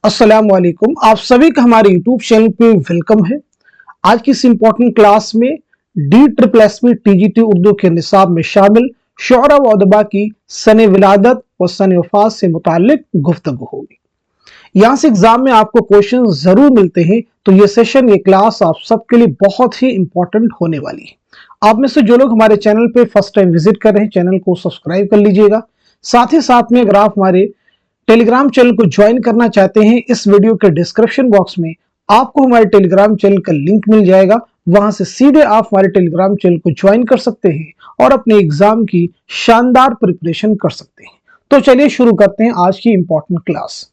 अस्सलाम वालेकुम। आप सभी का हमारे यूट्यूब चैनल पे वेलकम है। आज की इस इम्पोर्टेंट क्लास में DSSSB TGT उर्दू के निसाब में शामिल शुअरा व अदबा की सने विलादत व सने वफात से मुताल्लिक गुफ्तगू होगी। यहाँ से एग्जाम में आपको क्वेश्चन जरूर मिलते हैं, तो ये सेशन, ये क्लास आप सबके लिए बहुत ही इंपॉर्टेंट होने वाली है। आप में से जो लोग हमारे चैनल पे फर्स्ट टाइम विजिट कर रहे हैं, चैनल को सब्सक्राइब कर लीजिएगा। साथ ही साथ में अगर आप हमारे टेलीग्राम चैनल को ज्वाइन करना चाहते हैं, इस वीडियो के डिस्क्रिप्शन बॉक्स में आपको हमारे टेलीग्राम चैनल का लिंक मिल जाएगा। वहां से सीधे आप हमारे टेलीग्राम चैनल को ज्वाइन कर सकते हैं और अपने एग्जाम की शानदार प्रिपरेशन कर सकते हैं। तो चलिए शुरू करते हैं आज की इंपॉर्टेंट क्लास।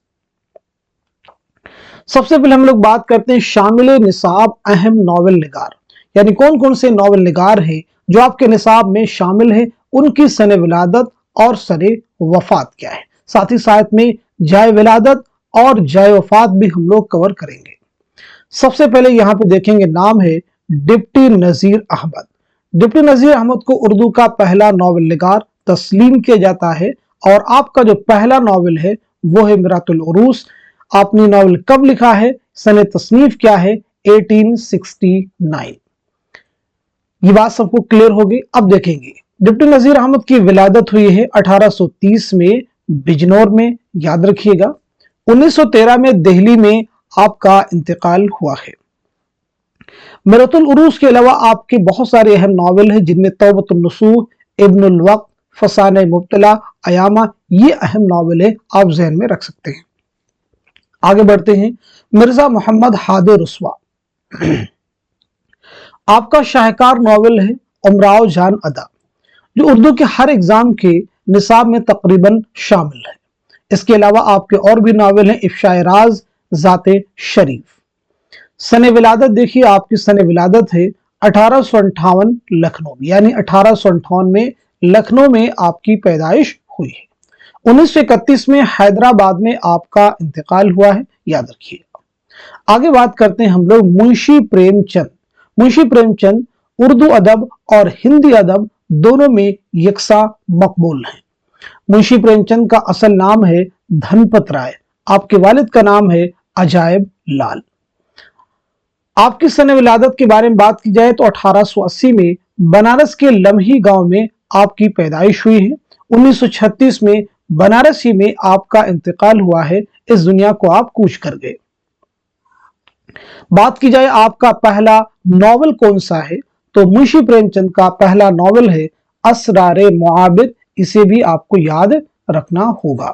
सबसे पहले हम लोग बात करते हैं शामिल निसाब अहम नॉवेल निगार, यानी कौन कौन से नॉवेल निगार हैं जो आपके निसाब में शामिल है, उनकी सने विलादत और सने वफात क्या है। साथ ही साथ में जाए विलादत और जाए वफात भी हम लोग कवर करेंगे। सबसे पहले यहाँ पे देखेंगे, नाम है डिप्टी नजीर अहमद। डिप्टी नजीर अहमद को उर्दू का पहला नॉवेल निगार तस्लीम किया जाता है और आपका जो पहला नॉवेल है वो है मिरातुल उरूस। आपने नॉवेल कब लिखा है, सने तसनीफ क्या है, 1869। ये बात सबको क्लियर होगी। अब देखेंगे, डिप्टी नजीर अहमद की विलादत हुई है 1830 में बिजनौर में, याद रखिएगा। 1913 में दिल्ली में आपका इंतकाल हुआ है। मिरातुल उरूस के अलावा आपके बहुत सारे अहम नॉवेल हैं, जिनमें तौबतुन नसूह, इब्नुल वक्त, फसाने मुब्तला, अयामा, ये अहम नॉवेल है, आप जहन में रख सकते हैं। आगे बढ़ते हैं, मिर्जा मोहम्मद हादे रुस्वा। आपका शाहकार नॉवेल है उमराव जान अदा, जो उर्दू के हर एग्जाम के निसाब में तकरीबन शामिल है। इसके अलावा आपके और भी नावल हैं, इफ्शाए राज, जाते शरीफ। सने विलादत देखिए, आपकी सने विलादत है 1858 लखनऊ, यानी 1858 में लखनऊ में आपकी पैदाइश हुई है। 1931 में हैदराबाद में आपका इंतकाल हुआ है, याद रखिएगा। आगे बात करते हैं हम लोग मुंशी प्रेमचंद। मुंशी प्रेमचंद उर्दू अदब और हिंदी अदब दोनों में यकसा मकबूल हैं। मुंशी प्रेमचंद का असल नाम है धनपत राय, आपके वालिद का नाम है अजायब लाल। आपकी सने विलादत के बारे में बात की जाए तो 1880 में बनारस के लम्ही गांव में आपकी पैदाइश हुई है। 1936 में बनारसी में आपका इंतकाल हुआ है, इस दुनिया को आप कूच कर गए। बात की जाए आपका पहला नॉवेल कौन सा है, तो मुंशी प्रेमचंद का पहला नॉवेल है असरारे मुआबिद, इसे भी आपको याद रखना होगा।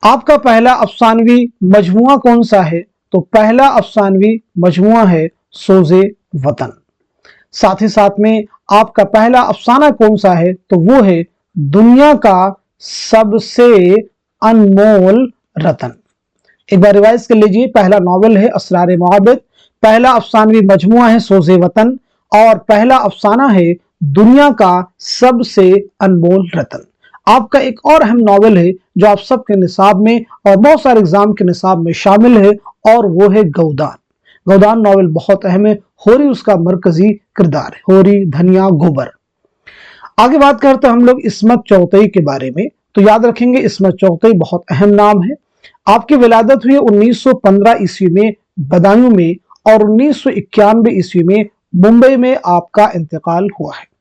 आपका पहला अफसानवी मजमुआ कौन सा है, तो पहला अफसानवी मजमुआ है सोजे वतन। साथ ही साथ में आपका पहला अफसाना कौन सा है, तो वो है दुनिया का सबसे अनमोल रतन। एक बार रिवाइज कर लीजिए, पहला नॉवेल है असरारे मुआबिद, पहला अफसानवी मजमुआ है सोजे वतन और पहला अफसाना है दुनिया का सबसे अनमोल रतन। आपका एक और अहम नॉवेल है जो आप सबके निसाब में और बहुत सारे एग्जाम के निसाब में शामिल है, और वो है गौदान। गौदान नॉवेल बहुत अहम है, होरी उसका मरकजी किरदार है, होरी, धनिया, गोबर। आगे बात करते हैं हम लोग इस्मत चौधरी के बारे में, तो याद रखेंगे इस्मत चौधरी बहुत अहम नाम है। आपकी विलादत हुई 1915 ईस्वी में बदायूं में और 1991 ईस्वी में मुंबई में आपका इंतकाल हुआ है।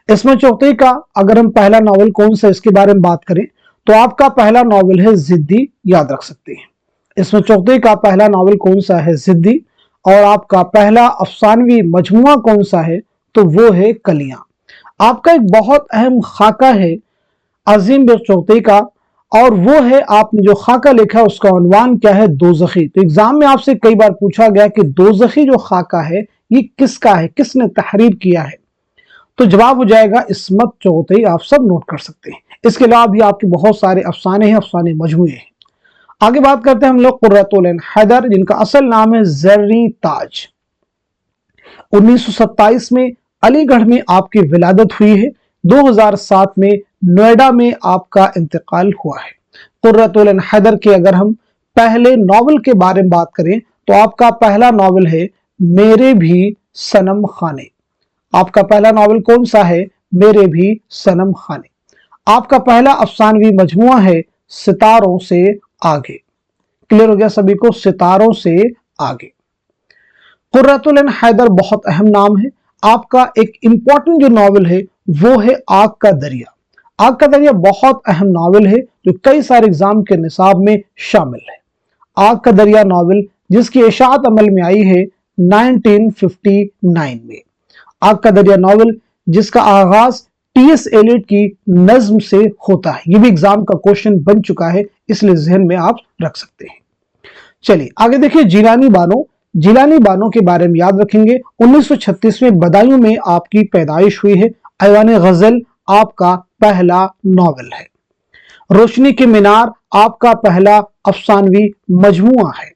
इस्मत चौधरी का अगर हम पहला नॉवेल कौन सा इसके बारे में बात करें, तो आपका पहला नॉवेल है जिद्दी, याद रख सकते हैं। इस्मत चौधरी का पहला नॉवेल कौन सा है, जिद्दी। और आपका पहला अफसानवी मजमुआ कौन सा है, तो वो है कलियां। आपका एक बहुत अहम खाका है अजीम बिर चौधरी का, और वो है, आपने जो खाका लिखा उसका उन्वान क्या है, दोज़खी। तो एग्जाम में आपसे कई बार पूछा गया कि दोज़खी जो खाका है ये किसका है, किसने तहरीर किया है, तो जवाब हो जाएगा इस्मत चौधरी। आप सब नोट कर सकते हैं। इसके अलावा भी आपके बहुत सारे अफसाने हैं, अफसाने मजमुए हैं। आगे बात करते हैं हम लोग कुर्रतुल ऐन हैदर, जिनका असल नाम है ज़र्री ताज। 1927 में अलीगढ़ में आपकी विलादत हुई है। 2007 में नोएडा में आपका इंतकाल हुआ है। कुर्रतुल ऐन हैदर के अगर हम पहले नॉवेल के बारे में बात करें, तो आपका पहला नॉवेल है मेरे भी सनम खाने। आपका पहला नॉवेल कौन सा है, मेरे भी सनम खाने। आपका पहला अफसानवी मजमुआ है सितारों से आगे। क्लियर हो गया सभी को, सितारों से आगे। कुर्रतुल ऐन हैदर बहुत अहम नाम है। आपका एक इंपॉर्टेंट जो नॉवल है वो है आग का दरिया। आग का दरिया बहुत अहम नॉवल है जो कई सारे एग्जाम के निसाब में शामिल है। आग का दरिया नॉवल जिसकी इशाअत अमल में आई है 1959 में। आग का दरिया नॉवल जिसका आगाज टी.एस. एलियट की नज्म से होता है। ये भी एग्जाम का क्वेश्चन बन चुका है, इसलिए जहन में आप रख सकते हैं। चलिए आगे देखिए, जिलानी बानो। जिलानी बानो के बारे में याद रखेंगे। 1936 में बदायूं में आपकी पैदाइश हुई है। ऐवान गजल आपका पहला नॉवल है। रोशनी के मीनार आपका पहला अफसानवी मजमुआ है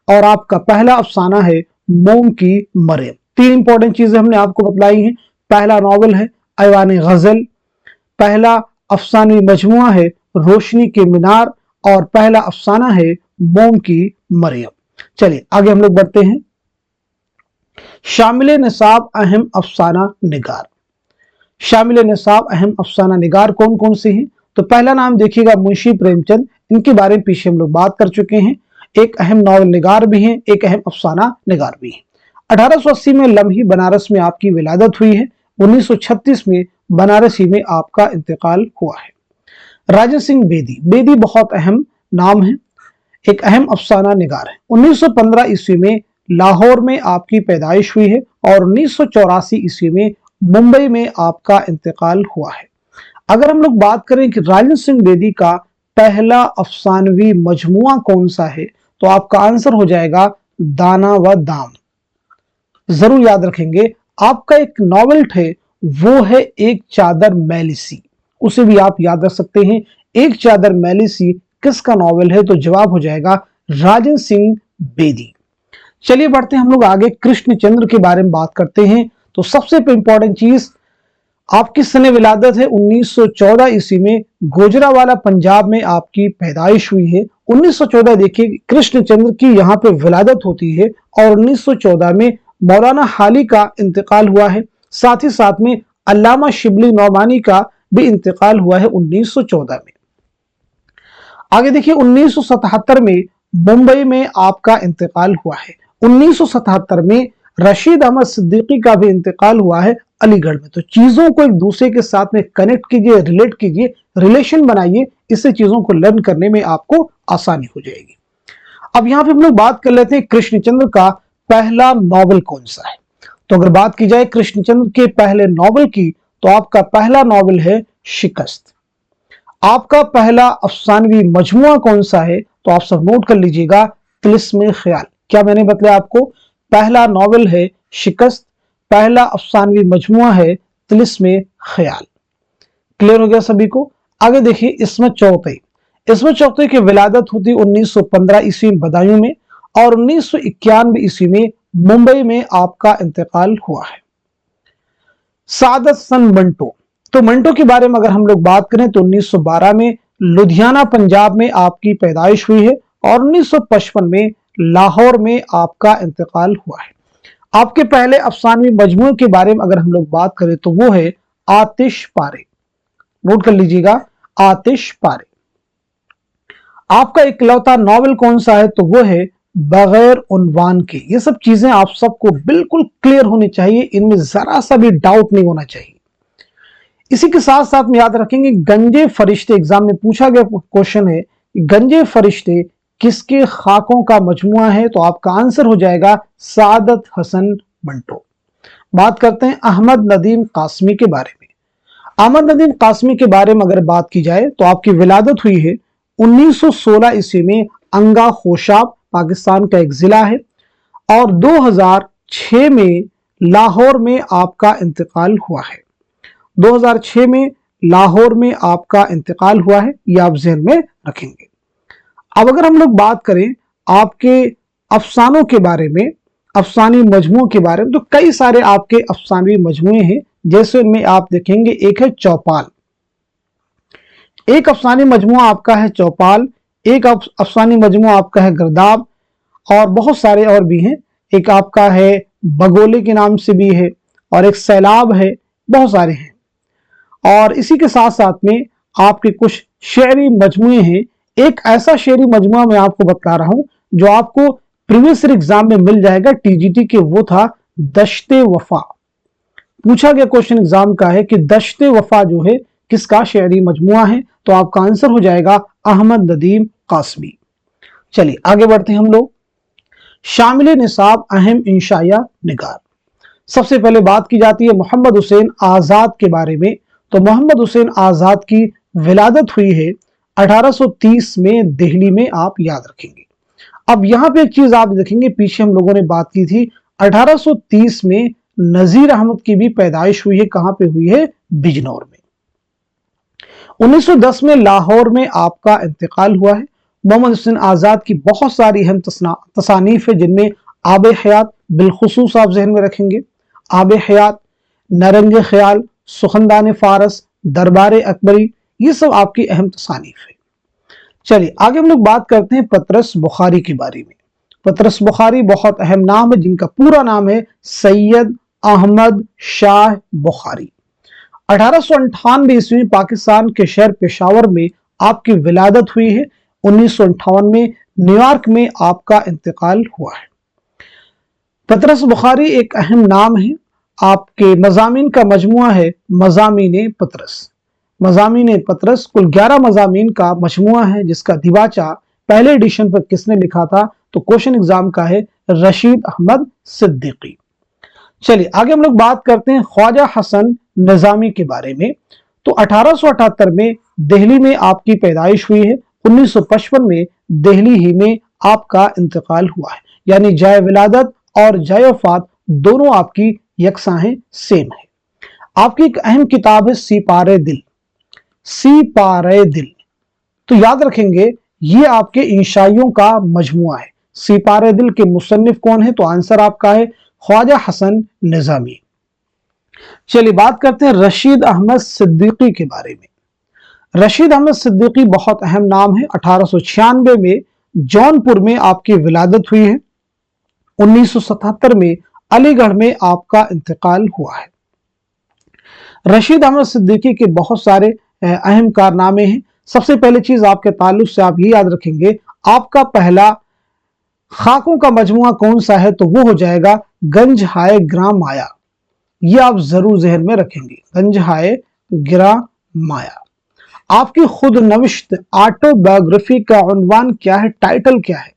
और आपका पहला अफसाना है मोम की मरियम। तीन इंपॉर्टेंट चीजें हमने आपको बतलाई हैं। पहला नॉवल है ऐवान गजल, पहला अफसानवी मजमुआ है रोशनी के मीनार और पहला अफसाना है मोम की मरियम। चलिए आगे हम लोग बढ़ते हैं। शामिल निसाब अहम अफसाना निगार। शामिल निसाब अहम अफसाना निगार कौन कौन से हैं? तो पहला नाम देखिएगा मुंशी प्रेमचंद। इनके बारे में पीछे हम लोग बात कर चुके हैं। एक अहम नॉवल निगार भी हैं, एक अहम अफसाना निगार भी हैं। 1880 में लम्ही बनारस में आपकी विलादत हुई है। 1936 में बनारसी में आपका इंतकाल हुआ है। राजन सिंह बेदी। बेदी बहुत अहम नाम है, एक अहम अफसाना निगार है। 1915 ईस्वी में लाहौर में आपकी पैदाइश हुई है और 1984 ईस्वी में मुंबई में आपका इंतकाल हुआ है। अगर हम लोग बात करें कि राजन सिंह बेदी का पहला अफसानवी मजमुआ कौन सा है, तो आपका आंसर हो जाएगा दाना व दाम। जरूर याद रखेंगे। आपका एक नॉवेल है वो है एक चादर मैली सी, उसे भी आप याद रख सकते हैं। एक चादर मैली सी किसका नॉवेल है? तो जवाब हो जाएगा राजन सिंह बेदी। चलिए बढ़ते हैं हम लोग आगे, कृष्णचंद्र के बारे में बात करते हैं। तो सबसे इंपॉर्टेंट चीज, आपकी सने विलादत है 1914 ईस्वी में। गोजरावाला पंजाब में आपकी पैदाइश हुई है। 1914 देखिए कृष्णचंद्र की यहाँ पे विलादत होती है और 1914 में मौलाना हाली का इंतकाल हुआ है। साथ ही साथ में अल्लामा शिबली नौमानी का भी इंतकाल हुआ है 1914 में। आगे देखिए 1977 में मुंबई में आपका इंतकाल हुआ है। 1977 में रशीद अहमद सिद्दीकी का भी इंतकाल हुआ है अलीगढ़ में। तो चीजों को एक दूसरे के साथ में कनेक्ट कीजिए, रिलेट कीजिए, रिलेशन बनाइए, इससे चीजों को लर्न करने में आपको आसानी हो जाएगी। अब यहाँ पे हम लोग बात कर लेते हैं कृष्णचंद्र का पहला नॉवल कौन सा है। तो अगर बात की जाए कृष्णचंद्र के पहले नॉवल की, तो आपका पहला नॉवल है शिकस्त। आपका पहला अफसानवी मजमुआ कौन सा है? तो आप सब नोट कर लीजिएगा, तिलिस्मे ख्याल। क्या मैंने बताया आपको? पहला नॉवल है शिकस्त, पहला अफसानवी मजमुआ है तिलिस्मे ख्याल। क्लियर हो गया सभी को? आगे देखिए इस्मत चौधरी। इस्मत चौधरी की विलादत होती 1915 ईस्वी में बदायूं में और 1991 ईस्वी में मुंबई में आपका इंतकाल हुआ है। सादत सन मंटो। तो मंटो के बारे में अगर हम लोग बात करें तो 1912 में लुधियाना पंजाब में आपकी पैदाइश हुई है और 1955 में लाहौर में आपका इंतकाल हुआ है। आपके पहले अफसानवी मजमूए के बारे में अगर हम लोग बात करें तो वो है आतिश पारे। नोट कर लीजिएगा, आतिश पारे। आपका इकलौता नॉवेल कौन सा है? तो वो है बगैर उन्वान के। ये सब चीजें आप सबको बिल्कुल क्लियर होनी चाहिए, इनमें जरा सा भी डाउट नहीं होना चाहिए। इसी के साथ साथ में याद रखेंगे गंजे फरिश्ते, एग्जाम में पूछा गया क्वेश्चन है, गंजे फरिश्ते किसके खाकों का मजमुआ है? तो आपका आंसर हो जाएगा सादत हसन मंटो। बात करते हैं अहमद नदीम कासमी के बारे में। अहमद नदीम कासमी के बारे में अगर बात की जाए तो आपकी विलादत हुई है 1916 ईस्वी में। अंगा खोशाब पाकिस्तान का एक जिला है और 2006 में लाहौर में आपका इंतकाल हुआ है। 2006 में लाहौर में आपका इंतकाल हुआ है, यह आप ज़हन में रखेंगे। अब अगर हम लोग बात करें आपके अफसानों के बारे में, अफसानी मजमू के बारे में, तो कई सारे आपके अफसानवी मजमुए हैं। जैसे उनमें आप देखेंगे एक है चौपाल, एक अफसानी मजमुआ आपका है चौपाल, एक अफसानी मजमुआ आपका है गिरदाब और बहुत सारे और भी हैं। एक आपका है बगोले के नाम से भी है और एक सैलाब है, बहुत सारे हैं। और इसी के साथ साथ में आपके कुछ शेरी मजमुए हैं। एक ऐसा शेरी मजमुआ मैं आपको बता रहा हूं जो आपको प्रीवियस ईयर एग्जाम में मिल जाएगा टीजीटी के, वो था दश्ते वफा। पूछा गया क्वेश्चन एग्जाम का है कि दश्ते वफा जो है किसका शेरी मजमुआ है, तो आपका आंसर हो जाएगा अहमद नदीम कासमी। चलिए आगे बढ़ते हैं हम लोग। शामिल निसाब अहम इंशाया निगार। सबसे पहले बात की जाती है मोहम्मद हुसैन आजाद के बारे में। तो मोहम्मद हुसैन आजाद की विलादत हुई है 1830 में दिल्ली में, आप याद रखेंगे। अब यहां पे एक चीज आप देखेंगे, पीछे हम लोगों ने बात की थी 1830 में नजीर अहमद की भी पैदाइश हुई है। कहां पे हुई है? बिजनौर में। 1910 में लाहौर में आपका इंतकाल हुआ है। मोहम्मद हुसैन आजाद की बहुत सारी अहम तसानीफ है, जिनमें आब हयात बिलखुसूस आप जहन में रखेंगे। आब हयात, नरंग ख्याल, सुखनदान फारस, दरबार अकबरी, ये सब आपकी अहम तसानीफ है। चलिए आगे हम लोग बात करते हैं पतरस बुखारी के बारे में। पतरस बुखारी बहुत अहम नाम है, जिनका पूरा नाम है सैयद अहमद शाह बुखारी। 1898 ईस्वी में पाकिस्तान के शहर पेशावर में आपकी विलादत हुई है। 1958 में न्यूयॉर्क में आपका इंतकाल हुआ है। पतरस बुखारी एक अहम नाम है। आपके मजामीन का मजमुआ है मजामीन पतरस। मजामीन पतरस कुल 11 मजामीन का मजमुआ है, जिसका दिवाचा पहले एडिशन पर किसने लिखा था? तो क्वेश्चन एग्जाम का है रशीद अहमद सिद्दीकी। चलिए आगे हम लोग बात करते हैं ख्वाजा हसन निजामी के बारे में। तो 1878 में दिल्ली में आपकी पैदाइश हुई है। 1955 में दिल्ली ही में आपका इंतकाल हुआ है। यानी जाए विलादत और जाए वफात दोनों आपकी यकसां हैं, सेम है। आपकी एक अहम किताब है सिपारे दिल। सिपारे दिल, तो याद रखेंगे ये आपके इंशाइयों का मजमुआ है। सिपारे दिल के मुसन्निफ कौन है? तो आंसर आपका है ख्वाजा हसन निजामी। चलिए बात करते हैं रशीद अहमद सिद्दीकी के बारे में। रशीद अहमद सिद्दीकी बहुत अहम नाम है। 1896 में जौनपुर में आपकी विलादत हुई है। 1977 में अलीगढ़ में आपका इंतकाल हुआ है। रशीद अहमद सिद्दीकी के बहुत सारे अहम कारनामे हैं। सबसे पहली चीज आपके ताल्लुक से आप ये याद रखेंगे, आपका पहला खाकों का मजमुआ कौन सा है? तो वो हो जाएगा गंज हाय ग्राम माया। ये आप जरूर जहन में रखेंगे, गंज हाय ग्राम माया। आपकी खुद नविश्त ऑटोबायोग्राफी का उन्वान क्या है? टाइटल क्या है?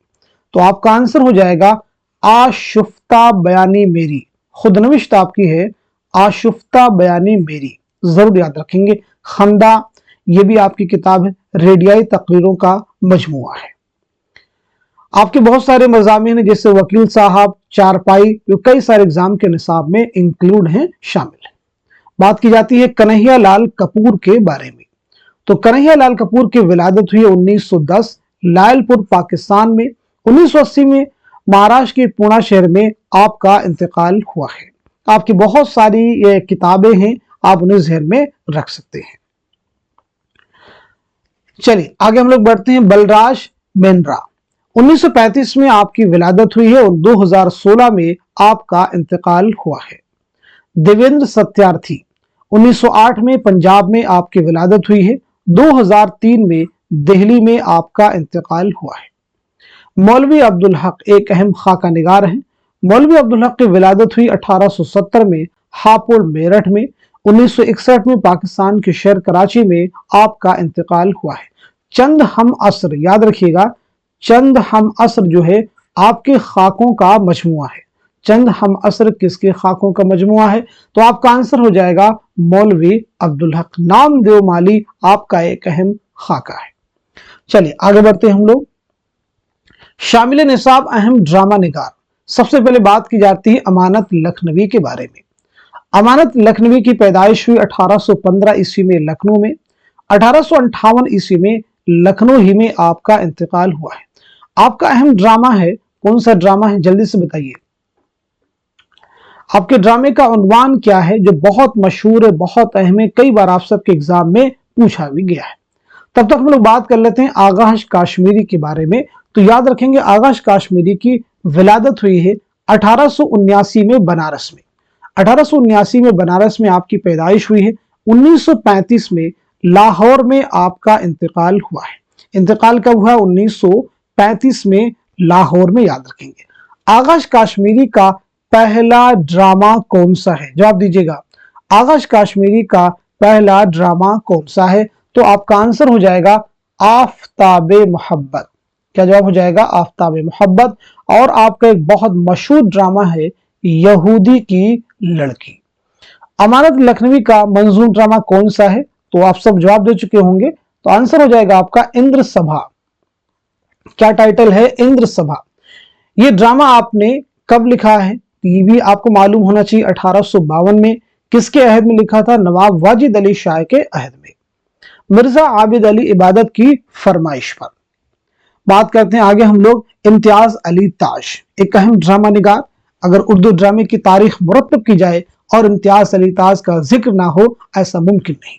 तो आपका आंसर हो जाएगा आशुफ्ता बयानी मेरी। खुद नविश्त आपकी है आशुफ्ता बयानी मेरी, जरूर याद रखेंगे। खंदा, ये भी आपकी किताब है, रेडियाई तकरीरों का मजमुआ है। आपके बहुत सारे मज़ामीन हैं, जैसे वकील साहब, चारपाई, जो कई सारे एग्जाम के निसाब में इंक्लूड हैं, शामिल है। बात की जाती है कन्हैया लाल कपूर के बारे में। तो कन्हैया लाल कपूर की विलादत हुई 1910 लायलपुर पाकिस्तान में। 1980 में महाराष्ट्र के पुणे शहर में आपका इंतकाल हुआ है। आपकी बहुत सारी ये किताबें हैं, आप उन्हें जहन में रख सकते हैं। चलिए आगे हम लोग बढ़ते हैं बलराज मेंद्रा। 1935 में आपकी विलादत हुई है और 2016 में आपका इंतकाल हुआ है। देवेंद्र सत्यार्थी, 1908 में पंजाब में आपकी विलादत हुई है। 2003 में दिल्ली में आपका इंतकाल हुआ है। मौलवी अब्दुल हक एक अहम खाका निगार हैं। मौलवी अब्दुल हक की विलादत हुई 1870 में हापुड़ मेरठ में। 1961 में पाकिस्तान के शहर कराची में आपका इंतकाल हुआ है। चंद हम असर, याद रखिएगा, चंद हम असर जो है आपके खाकों का मजमुआ है। चंद हम असर किसके खाकों का मजमुआ है? तो आपका आंसर हो जाएगा मौलवी अब्दुल हक। नामदेव माली आपका एक अहम खाका है। चलिए आगे बढ़ते हैं हम लोग। शामिल निसाब अहम ड्रामा निगार। सबसे पहले बात की जाती है अमानत लखनवी के बारे में। अमानत लखनवी की पैदाइश हुई 1815 ईस्वी में लखनऊ में। 1858 ईस्वी में लखनऊ ही में आपका इंतकाल हुआ है। आपका अहम ड्रामा है, कौन सा ड्रामा है? जल्दी से बताइए। आपके ड्रामे का उन्वान क्या है जो बहुत मशहूर है, बहुत अहम है, कई बार आप सबके एग्जाम में पूछा भी गया है। तब तक हम लोग बात कर लेते हैं आगाश काश्मीरी के बारे में। तो याद रखेंगे आगाश काश्मीरी की विलादत हुई है 1879 में बनारस में। 1879 में बनारस में आपकी पैदाइश हुई है। 1935 में लाहौर में आपका इंतकाल हुआ है। इंतकाल कब हुआ? 1935 में लाहौर में, याद रखेंगे। आगाश काश्मीरी का पहला ड्रामा कौन सा है? जवाब दीजिएगा, आगाश काश्मीरी का पहला ड्रामा कौन सा है? तो आपका आंसर हो जाएगा आफताबे मोहब्बत। क्या जवाब हो जाएगा? आफताबे मोहब्बत। और आपका एक बहुत मशहूर ड्रामा है यहूदी की लड़की। अमानत लखनवी का मंजूम ड्रामा कौन सा है? तो आप सब जवाब दे चुके होंगे, तो आंसर हो जाएगा आपका इंद्र सभा। क्या टाइटल है? इंद्र सभा। ये ड्रामा आपने कब लिखा है? ये भी आपको मालूम होना चाहिए। 1852 में। किसके अहद में लिखा था? नवाब वाजिद अली शाह के अहद में, मिर्जा आबिद अली इबादत की फरमाइश पर। बात करते हैं आगे हम लोग इम्तियाज अली ताज, एक अहम ड्रामा निगार। अगर उर्दू ड्रामे की तारीख मुरत्तब की जाए और इम्तियाज अली ताज का जिक्र ना हो, ऐसा मुमकिन नहीं।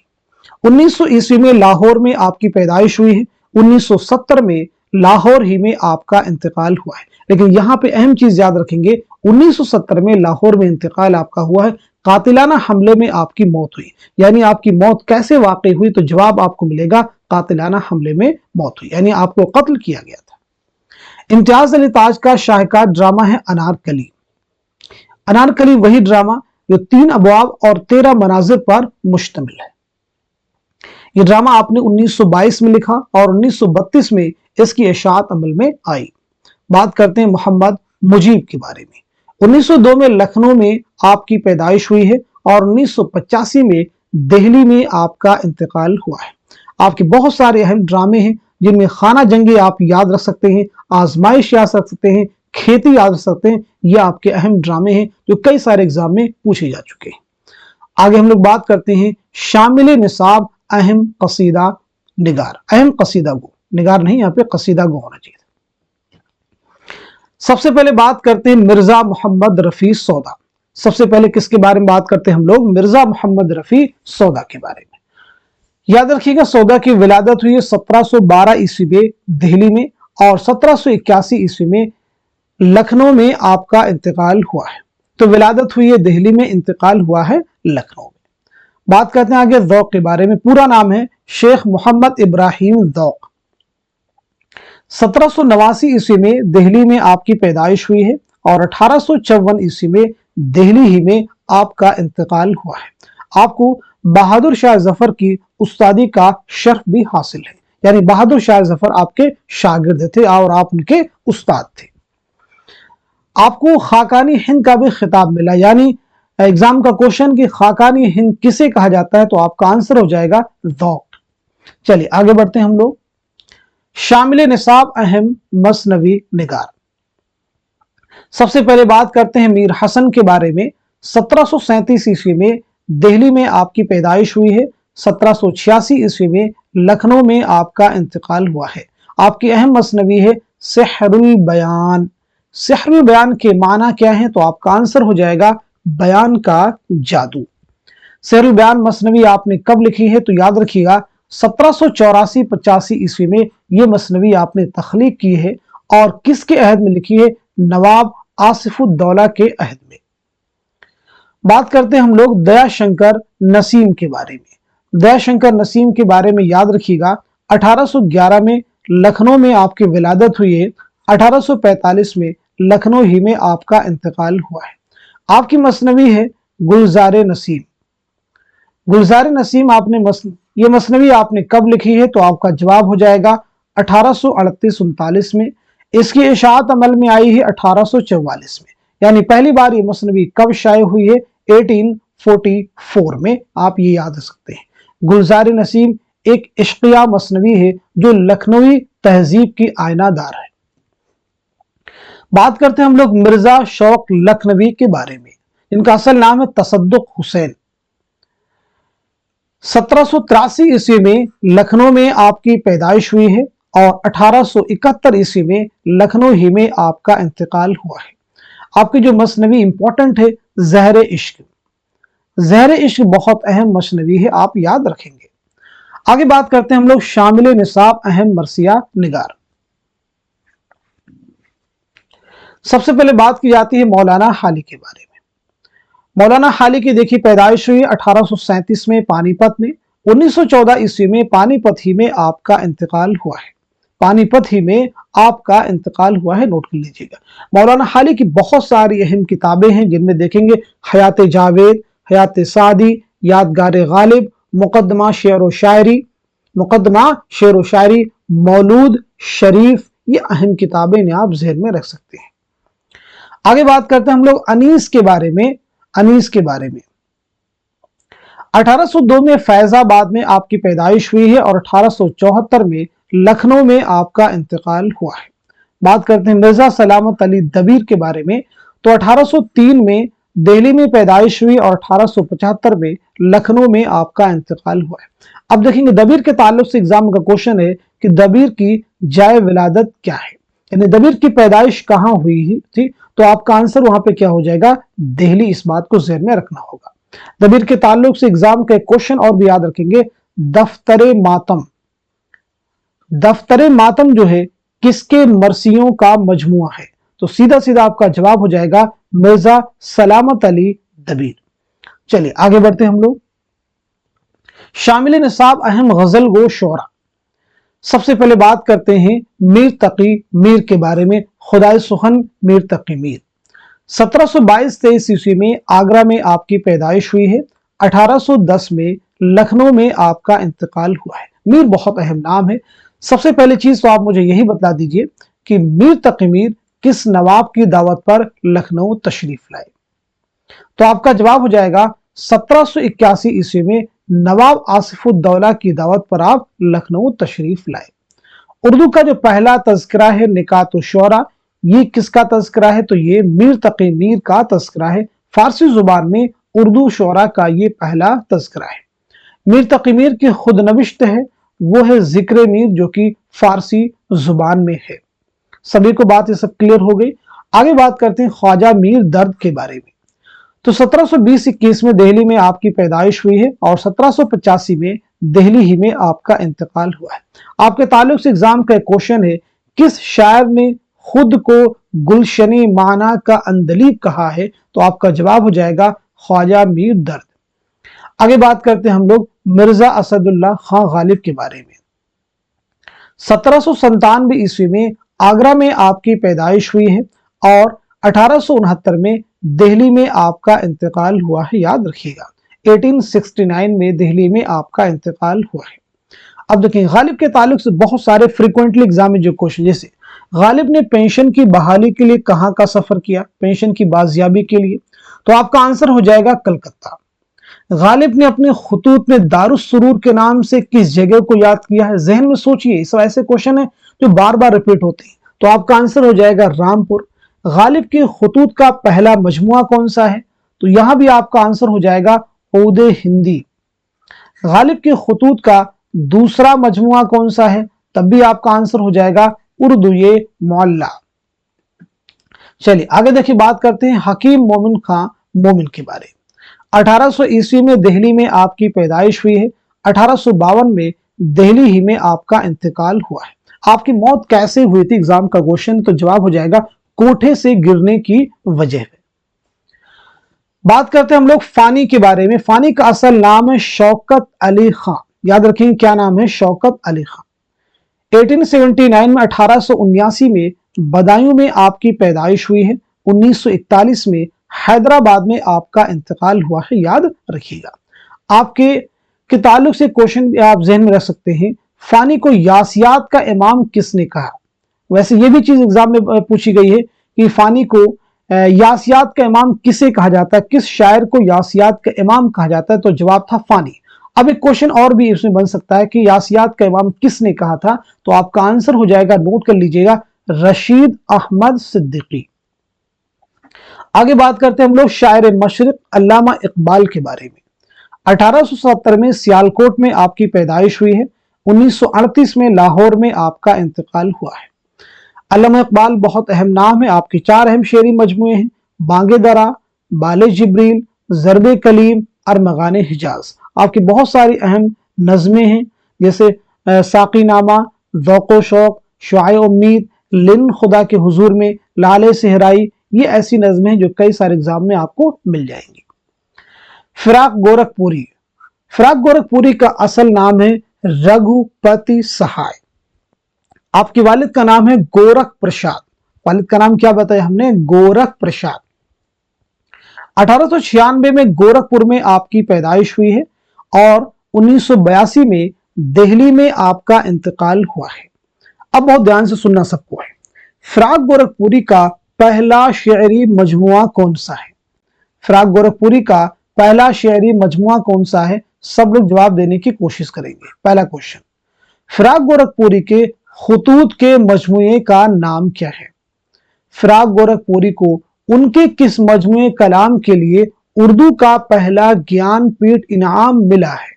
1900 ईस्वी में लाहौर में आपकी पैदाइश हुई है। 1970 में लाहौर ही में आपका इंतकाल हुआ है। लेकिन यहाँ पे अहम चीज याद रखेंगे, 1970 में लाहौर में इंतकाल आपका हुआ है, कातिलाना हमले में आपकी मौत हुई। यानी आपकी मौत कैसे वाकई हुई? तो जवाब आपको मिलेगा कातिलाना हमले में मौत हुई, यानी आपको कत्ल किया गया था। इम्तियाज अली ताज का शाहकार ड्रामा है अनारकली। अनारकली वही ड्रामा जो 3 अबवाब और 13 मनाजिर पर मुश्तमिल है। यह ड्रामा आपने 1922 में लिखा और 1932 में इसकी इशाअत अमल में आई। बात करते हैं मोहम्मद मुजीब के बारे में। 1902 में लखनऊ में आपकी पैदाइश हुई है और 1985 में दिल्ली में आपका इंतकाल हुआ है। आपके बहुत सारे अहम ड्रामे हैं जिनमें खाना जंगी आप याद रख सकते हैं, आजमाइश याद रख सकते हैं, खेती याद रख सकते हैं। ये आपके अहम ड्रामे हैं जो कई सारे एग्जाम में पूछे जा चुके हैं। आगे हम लोग बात करते हैं शामिल निसाब अहम कसीदा निगार। अहम कसीदा गो, निगार नहीं, यहाँ पे कसीदा गो होना चाहिए। सबसे पहले बात करते हैं मिर्जा मोहम्मद रफी सौदा। सबसे पहले किसके बारे में बात करते हैं हम लोग? मिर्जा मोहम्मद रफी सौदा के बारे में। याद रखिएगा, सौदा की विलादत हुई है 1712 ईस्वी में दिल्ली में और 1781 ईस्वी में लखनऊ में आपका इंतकाल हुआ है। तो विलादत हुई है दिल्ली में, इंतकाल हुआ है लखनऊ में। बात करते हैं आगे ज़ौक़ के बारे में। पूरा नाम है शेख मोहम्मद इब्राहिम ज़ौक़। 1789 ईस्वी में दिल्ली में आपकी पैदाइश हुई है और 1854 ईस्वी में दिल्ली ही में आपका इंतकाल हुआ है। आपको बहादुर शाह जफर की उस्तादी का शर्फ भी हासिल है, यानी बहादुर शाह जफर आपके शागिर्द थे और आप उनके उस्ताद थे। आपको खाकानी हिंद का भी खिताब मिला, यानी एग्जाम का क्वेश्चन कि खाकानी हिंद किसे कहा जाता है, तो आपका आंसर हो जाएगा ज़ौक़। चलिए आगे बढ़ते हैं हम लोग। शामिल निसाब अहम मसनवी निगार। सबसे पहले बात करते हैं मीर हसन के बारे में। 1737 ईस्वी में दिल्ली में आपकी पैदाइश हुई है। 1786 ईस्वी में लखनऊ में आपका इंतकाल हुआ है। आपकी अहम मसनवी है सेहरुल बयान। सेहरुल बयान के माना क्या है? तो आपका आंसर हो जाएगा बयान का जादू। सेहरुल बयान मसनवी आपने कब लिखी है? तो याद रखिएगा 1784-85 ईस्वी में यह मसनवी आपने तख्लीक की है और किसके अहद में लिखी है? नवाब आसिफुद्दौला के अहद में। बात करते हैं हम लोग दयाशंकर नसीम के बारे में। दयाशंकर नसीम के बारे में याद रखिएगा 1811 में लखनऊ में आपकी विलादत हुई है। 1845 में लखनऊ ही में आपका इंतकाल हुआ है। आपकी मसनवी है गुलजार नसीम। गुलजार नसीम आपने ये मसनवी आपने कब लिखी है? तो आपका जवाब हो जाएगा 1838-39 में। इसकी इशाअत अमल में आई है 1844 में, यानी पहली बार ये मसनवी कब शाये हुई है? 1844 में। आप ये याद रख सकते हैं। गुलजार नसीम एक इश्किया मसनवी है जो लखनवी तहजीब की आयनादार है। बात करते हैं हम लोग मिर्जा शौक लखनवी के बारे में। इनका असल नाम है तसद्दुक हुसैन। 1783 ईस्वी में लखनऊ में आपकी पैदाइश हुई है और 1871 ईस्वी में लखनऊ ही में आपका इंतकाल हुआ है। आपकी जो मसनवी इंपॉर्टेंट है ज़हर इश्क। ज़हर इश्क बहुत अहम मसनवी है, आप याद रखेंगे। आगे बात करते हैं हम लोग शामिल निसाब अहम मरसिया निगार। सबसे पहले बात की जाती है मौलाना हाली के बारे में। मौलाना हाली की देखिए पैदाइश हुई 1837 में पानीपत में। 1914 ईस्वी में पानीपत ही में आपका इंतकाल हुआ है। पानीपत ही में आपका इंतकाल हुआ है, नोट कर लीजिएगा। मौलाना हाली की बहुत सारी अहम किताबें हैं जिनमें देखेंगे हयात जावेद, हयात सादी, यादगार गालिब, मुकदमा शेर व शायरी, मौलूद शरीफ, ये अहम किताबें इन्हें आप ज़हन में रख सकते हैं। आगे बात करते हैं हम लोग अनीस के बारे में। 1802 में फैजाबाद में आपकी पैदाइश हुई है और 1874 में लखनऊ में आपका इंतकाल हुआ है। बात करते हैं मिर्जा सलामत अली दबीर के बारे में, तो 1803 में दिल्ली में पैदाइश हुई और 1875 में लखनऊ में आपका इंतकाल हुआ है। अब देखेंगे दबीर के ताल्लुक से एग्जाम का क्वेश्चन है कि दबीर की जाए विलादत क्या है, यानी दबीर की पैदाइश कहाँ हुई थी, तो आपका आंसर वहां पे क्या हो जाएगा, दिल्ली। इस बात को ज़हन में रखना होगा। दबीर के ताल्लुक से एग्जाम के क्वेश्चन और भी याद रखेंगे। दफ्तरे मातम जो है किसके मरसियों का मजमुआ है, तो सीधा सीधा आपका जवाब हो जाएगा मिर्जा सलामत अली दबीर। चलिए आगे बढ़ते हैं हम लोग। शामिल निसाब अहम गजल गो शोरा। सबसे पहले बात करते हैं मीर तकी मीर के बारे में। खुदाई सुखन मीर तकी मीर 1722-23 ईस्वी में आगरा में आपकी पैदाइश हुई है। 1810 में लखनऊ में आपका इंतकाल हुआ है। मीर बहुत अहम नाम है। सबसे पहली चीज तो आप मुझे यही बता दीजिए कि मीर तकी मीर किस नवाब की दावत पर लखनऊ तशरीफ लाए, तो आपका जवाब हो जाएगा 1781 ईस्वी में नवाब आसिफुद्दौला की दावत पर आप लखनऊ तशरीफ लाए। उर्दू का जो पहला तज़किरा है निकात शुरा, ये किसका तज़किरा है, तो ये मीर तकी मीर का तज़किरा है। फारसी जुबान में उर्दू शुरा का ये पहला तज़किरा है। मीर तकी मीर की खुद नविश्त है, वो है जिक्र मीर, जो कि फारसी जुबान में है। सभी को बात ये सब क्लियर हो गई। आगे बात करते हैं ख्वाजा मीर दर्द के बारे में। तो 1720-21 में दिल्ली में आपकी पैदाइश हुई है और 1785 में दिल्ली ही में आपका इंतकाल हुआ है। आपके ताल्लुक से एग्जाम का क्वेश्चन है, किस शायर ने खुद को गुलशनी माना का अंदलीब कहा है, तो आपका जवाब हो जाएगा ख्वाजा मीर दर्द। आगे बात करते हैं हम लोग मिर्जा असदुल्ला खां गालिब के बारे में। 1797 ईस्वी में आगरा में आपकी पैदाइश हुई है और 1869 में दिल्ली में आपका इंतकाल हुआ है, याद रखिएगा। 1869 में दिल्ली में आपका इंतकाल हुआ है। अब देखिए गालिब के ताल्लुक से बहुत सारे फ्रीक्वेंटली एग्जाम में जो क्वेश्चन, जैसे गालिब ने पेंशन की बहाली के लिए कहां का सफर किया, पेंशन की बाजियाबी के लिए, तो आपका आंसर हो जाएगा कलकत्ता। गालिब ने अपने खुतूत में दारुस सुरूर के नाम से किस जगह को याद किया है, जहन में सोचिए, इस ऐसे क्वेश्चन है जो बार बार रिपीट होते हैं, तो आपका आंसर हो जाएगा रामपुर। गालिब के खुतूत का पहला मजमुआ कौन सा है, तो यहां भी आपका आंसर हो जाएगा औदे हिंदी। गालिब के खुतूत का दूसरा मजमुआ कौन सा है, तब भी आपका आंसर हो जाएगा उर्दू ये मौला। चलिए आगे देखिए, बात करते हैं हकीम मोमिन खां मोमिन के बारे में। 1800 ईस्वी में दिल्ली में आपकी पैदाइश हुई है। 1852 में दिल्ली ही में आपका इंतकाल हुआ है। आपकी मौत कैसे हुई थी, एग्जाम का क्वेश्चन, तो जवाब हो जाएगा कोठे से गिरने की वजह है। बात करते हैं हम लोग फानी के बारे में। फानी का असल नाम है शौकत अली खां, याद रखेंगे क्या नाम है, शौकत अली खां। 1879 में 1879 में बदायूं में आपकी पैदाइश हुई है। 1941 में हैदराबाद में आपका इंतकाल हुआ है, याद रखिएगा। आपके ताल्लुक से क्वेश्चन आप जहन में रख सकते हैं, फानी को यासियात का इमाम किसने कहा। वैसे ये भी चीज एग्जाम में पूछी गई है कि फानी को यासियात का इमाम किसे कहा जाता है, किस शायर को यासियात का इमाम कहा जाता है, तो जवाब था फानी। अब एक क्वेश्चन और भी इसमें बन सकता है कि यासियात का इमाम किसने कहा था, तो आपका आंसर हो जाएगा, नोट कर लीजिएगा, रशीद अहमद सिद्दीकी। आगे बात करते हैं हम लोग शायर मशरिक अल्लामा इकबाल के बारे में। 1870 में सियालकोट में आपकी पैदाइश हुई है। 1938 में लाहौर में आपका इंतकाल हुआ है। अल्लामा इकबाल बहुत अहम नाम है। आपके 4 अहम शेरी मजमुए हैं, बांगे दरा, बाले जिब्रील, ज़रबे कलीम और मगाने हिजाज। आपकी बहुत सारी अहम नज़में हैं, जैसे साकी नामा, ज़ौक़ो शौक़, शुआए उम्मीद, लिन खुदा के हुजूर में, लाले सहराई, ये ऐसी नज़में हैं जो कई सारे एग्जाम में आपको मिल जाएंगी। फिराक गोरखपुरी। फिराक गोरखपुरी का असल नाम है रघुपति सहाय। आपके वालिद का नाम है गोरख प्रसाद। वालिद का नाम क्या बताया हमने? गोरख प्रसाद। 1896 में गोरखपुर में आपकी पैदाइश हुई है और 1982 में दिल्ली में आपका इंतकाल हुआ है। अब बहुत ध्यान से सुनना सबको है। फिराक गोरखपुरी का पहला शेरी मजमुआ कौन सा है? फिराक गोरखपुरी का पहला शेरी मजमुआ कौन सा है? सब लोग जवाब देने की कोशिश करेंगे। पहला क्वेश्चन, फिराक गोरखपुरी के खुतूत के मजमुए का नाम क्या है? फिराक गोरखपुरी को उनके किस मजमुए कलाम के लिए उर्दू का पहला ज्ञानपीठ इनाम मिला है?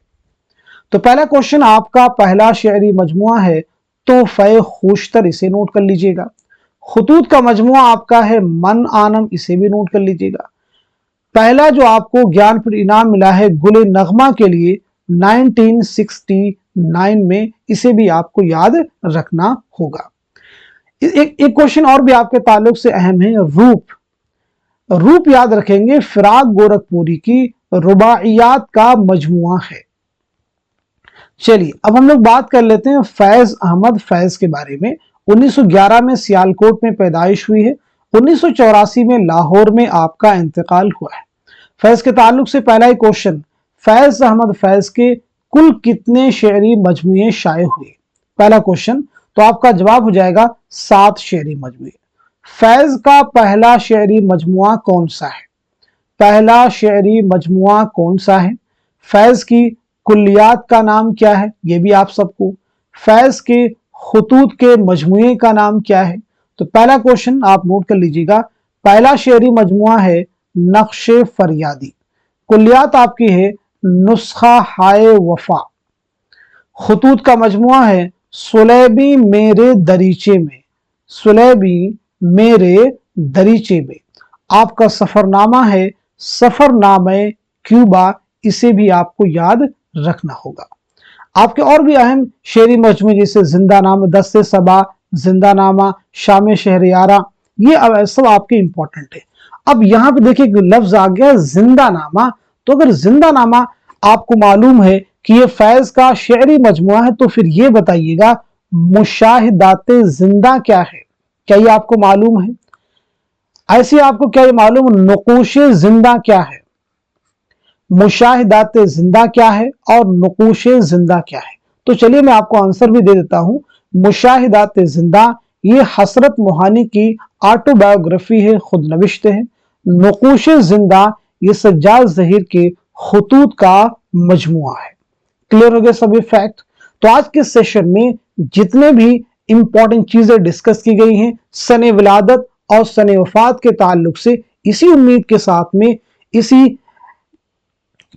तो पहला क्वेश्चन आपका पहला शेरी मजमुआ है तोहफे खुशतर, इसे नोट कर लीजिएगा। खुतूत का मजमुआ आपका है मन आनम, इसे भी नोट कर लीजिएगा। पहला जो आपको ज्ञानपीठ इनाम मिला है गुले नगमा के लिए 1969 में, इसे भी आपको याद रखना होगा। एक क्वेश्चन और भी आपके ताल्लुक से अहम है, रूप याद रखेंगे, फिराक गोरखपुरी की रुबाइयात का मजमुआ है। चलिए अब हम लोग बात कर लेते हैं फैज अहमद फैज के बारे में। 1911 में सियालकोट में पैदाइश हुई है, 1984 में लाहौर में आपका इंतकाल हुआ है। फैज के ताल्लुक से पहला ही क्वेश्चन, फैज अहमद फैज के कुल कितने शेरी मजमुए शाये हुए? पहला क्वेश्चन, तो आपका जवाब हो जाएगा 7 शेरी मजमुए। फैज का पहला शेरी मजमुआ कौन सा है? पहला शेरी मजमुआ कौन सा है? फैज की कुल्लियात का नाम क्या है? ये भी आप सबको। फैज के खुतूत के मजमुए का नाम क्या है? तो पहला क्वेश्चन आप नोट कर लीजिएगा, पहला शेरी मजमुआ है नक्शे फरियादी। कुल्लियात आपकी है नुस्खा हाय वफा। खुतूत का मजमुआ है सुलेबी मेरे दरीचे में, सुलेबी मेरे दरीचे में। आपका सफरनामा है सफरनामे क्यूबा, इसे भी आपको याद रखना होगा। आपके और भी अहम शेरी मजमुए जैसे जिंदा नामा, दस्ते सबा, जिंदा नामा, शाम शहरियारा, ये सब आपके इंपॉर्टेंट है। अब यहाँ पे देखिए लफ्ज आ गया जिंदा नामा। तो अगर जिंदा नामा आपको मालूम है कि ये फैज का शेरी मजमुआ है, तो फिर ये बताइएगा मुशाहिदाते जिंदा क्या है? क्या ये आपको मालूम है? ऐसे आपको क्या ये मालूम नक़ूशे जिंदा क्या है? मुशाहिदाते जिंदा क्या है और नक़ूशे जिंदा क्या है? तो चलिए मैं आपको आंसर भी दे देता हूं। मुशाहिदाते जिंदा ये हसरत मोहानी की ऑटोबायोग्राफी है, खुद नविश्त है। नक़ूशे जिंदा ये सज्जाद ज़हीर के खुतूत का मजमुआ है। क्लियर हो गया सभी फैक्ट? तो आज के सेशन में जितने भी इंपॉर्टेंट चीजें डिस्कस की गई हैं सने विलादत और सने वफात के ताल्लुक से, इसी उम्मीद के साथ में, इसी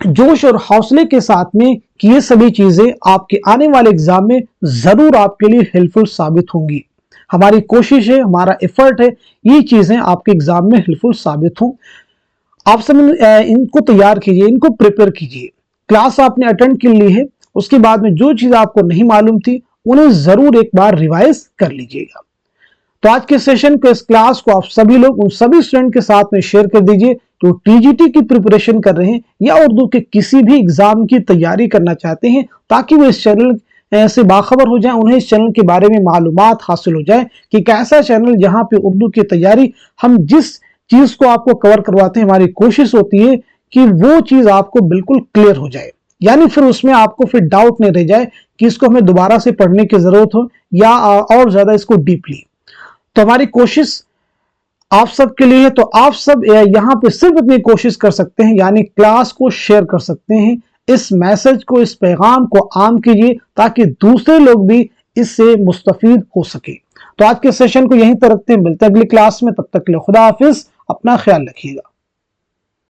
जोश और हौसले के साथ में कि ये सभी चीजें आपके आने वाले एग्जाम में जरूर आपके लिए हेल्पफुल साबित होंगी। हमारी कोशिश है, हमारा एफर्ट है, ये चीजें आपके एग्जाम में हेल्पफुल साबित हों। आप सब इनको तैयार कीजिए, इनको प्रिपेयर कीजिए। क्लास आपने अटेंड कर ली है, उसके बाद में जो चीज आपको नहीं मालूम थी उन्हें जरूर एक बार रिवाइज कर लीजिएगा। तो आज के सेशन को, इस क्लास को आप सभी लोग उन सभी स्टूडेंट के साथ में शेयर कर दीजिए जो टीजीटी की प्रिपरेशन कर रहे हैं या उर्दू के किसी भी एग्जाम की तैयारी करना चाहते हैं, ताकि वो इस चैनल से बाखबर हो जाए, उन्हें इस चैनल के बारे में मालूमात हासिल हो जाए कि कैसा चैनल जहां पे उर्दू की तैयारी, हम जिस चीज को आपको कवर करवाते हैं, हमारी कोशिश होती है कि वो चीज आपको बिल्कुल क्लियर हो जाए, यानी फिर उसमें आपको फिर डाउट नहीं रह जाए कि इसको हमें दोबारा से पढ़ने की जरूरत हो या और ज्यादा इसको डीपली। तो हमारी कोशिश आप सब के लिए, तो आप सब यहाँ पे सिर्फ इतनी कोशिश कर सकते हैं, यानी क्लास को शेयर कर सकते हैं, इस मैसेज को, इस पैगाम को आम कीजिए ताकि दूसरे लोग भी इससे मुस्तफीद हो सके। तो आज के सेशन को यहीं तक रखते हैं, मिलते हैं अगली क्लास में, तब तक के लिए खुदा हाफिज, अपना ख्याल रखिएगा।